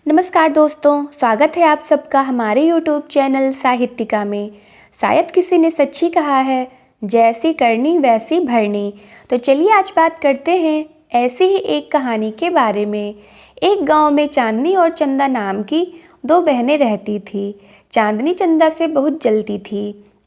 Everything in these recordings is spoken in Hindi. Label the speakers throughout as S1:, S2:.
S1: नमस्कार दोस्तों, स्वागत है आप सबका हमारे YouTube चैनल साहित्यिका में। शायद किसी ने सच्ची कहा है, जैसी करनी वैसी भरनी। तो चलिए आज बात करते हैं ऐसी ही एक कहानी के बारे में। एक गांव में चांदनी और चंदा नाम की दो बहनें रहती थी। चांदनी चंदा से बहुत जलती थी।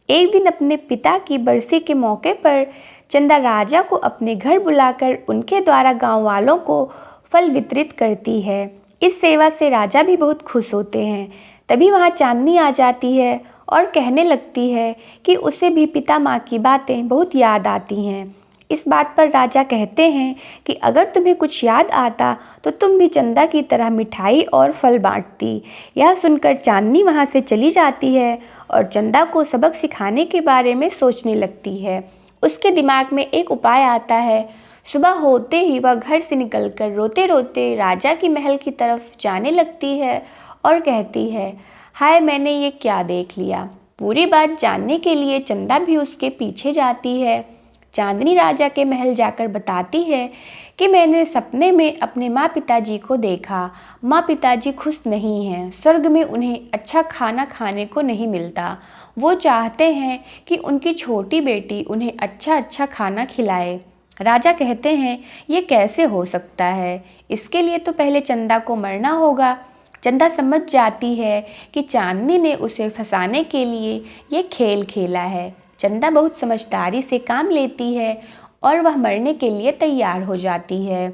S1: एक दिन अपने पिता की बरसी के मौके पर चंदा राजा को अपने घर बुलाकर उनके द्वारा गाँव वालों को फल वितरित करती है। इस सेवा से राजा भी बहुत खुश होते हैं। तभी वहाँ चांदनी आ जाती है और कहने लगती है कि उसे भी पिता माँ की बातें बहुत याद आती हैं। इस बात पर राजा कहते हैं कि अगर तुम्हें कुछ याद आता तो तुम भी चंदा की तरह मिठाई और फल बांटती। यह सुनकर चांदनी वहाँ से चली जाती है और चंदा को सबक सिखाने के बारे में सोचने लगती है। उसके दिमाग में एक उपाय आता है। सुबह होते ही वह घर से निकलकर रोते रोते राजा की महल की तरफ जाने लगती है और कहती है, हाय मैंने ये क्या देख लिया। पूरी बात जानने के लिए चंदा भी उसके पीछे जाती है। चांदनी राजा के महल जाकर बताती है कि मैंने सपने में अपने माँ पिताजी को देखा। माँ पिताजी खुश नहीं हैं। स्वर्ग में उन्हें अच्छा खाना खाने को नहीं मिलता। वो चाहते हैं कि उनकी छोटी बेटी उन्हें अच्छा खाना खिलाए। राजा कहते हैं, ये कैसे हो सकता है? इसके लिए तो पहले चंदा को मरना होगा। चंदा समझ जाती है कि चांदनी ने उसे फंसाने के लिए ये खेल खेला है। चंदा बहुत समझदारी से काम लेती है और वह मरने के लिए तैयार हो जाती है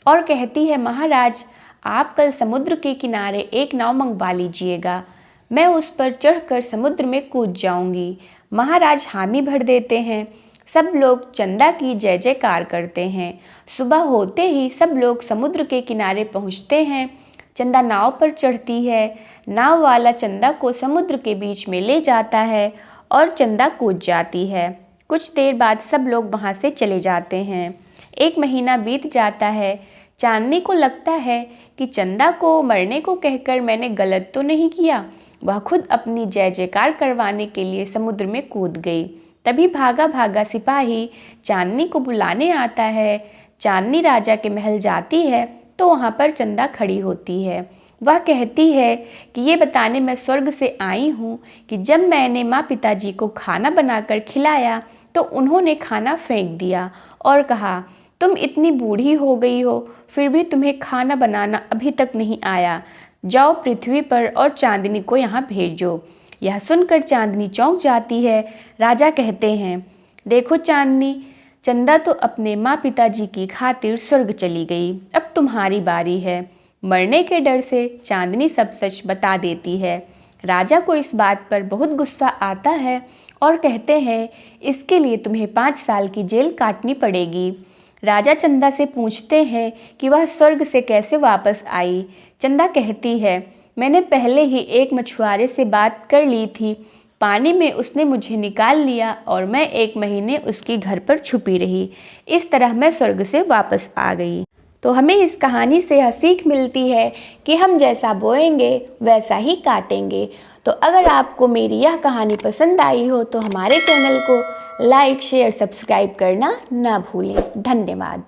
S1: और कहती है, महाराज आप कल समुद्र के किनारे एक नाव मंगवा लीजिएगा। मैं उस पर चढ़कर समुद्र में कूद जाऊंगी। महाराज हामी भर देते हैं। सब लोग चंदा की जय जयकार करते हैं। सुबह होते ही सब लोग समुद्र के किनारे पहुंचते हैं। चंदा नाव पर चढ़ती है। नाव वाला चंदा को समुद्र के बीच में ले जाता है और चंदा कूद जाती है। कुछ देर बाद सब लोग वहां से चले जाते हैं। 1 महीना बीत जाता है। चांदनी को लगता है कि चंदा को मरने को कहकर मैंने गलत तो नहीं किया। वह खुद अपनी जय जयकार करवाने के लिए समुद्र में कूद गई। तभी भागा भागा सिपाही चांदनी को बुलाने आता है। चांदनी राजा के महल जाती है तो वहाँ पर चंदा खड़ी होती है। वह कहती है कि ये बताने मैं स्वर्ग से आई हूँ कि जब मैंने माँ पिताजी को खाना बनाकर खिलाया तो उन्होंने खाना फेंक दिया और कहा, तुम इतनी बूढ़ी हो गई हो फिर भी तुम्हें खाना बनाना अभी तक नहीं आया। जाओ पृथ्वी पर और चांदनी को यहाँ भेजो। यह सुनकर चांदनी चौंक जाती है। राजा कहते हैं, देखो चांदनी, चंदा तो अपने माँ पिताजी की खातिर स्वर्ग चली गई। अब तुम्हारी बारी है। मरने के डर से चांदनी सब सच बता देती है। राजा को इस बात पर बहुत गुस्सा आता है और कहते हैं, इसके लिए तुम्हें 5 साल की जेल काटनी पड़ेगी। राजा चंदा से पूछते हैं कि वह स्वर्ग से कैसे वापस आई। चंदा कहती है, मैंने पहले ही एक मछुआरे से बात कर ली थी। पानी में उसने मुझे निकाल लिया और मैं 1 महीने उसके घर पर छुपी रही। इस तरह मैं स्वर्ग से वापस आ गई। तो हमें इस कहानी से यह सीख मिलती है कि हम जैसा बोएंगे वैसा ही काटेंगे। तो अगर आपको मेरी यह कहानी पसंद आई हो तो हमारे चैनल को लाइक शेयर सब्सक्राइब करना ना भूलें। धन्यवाद।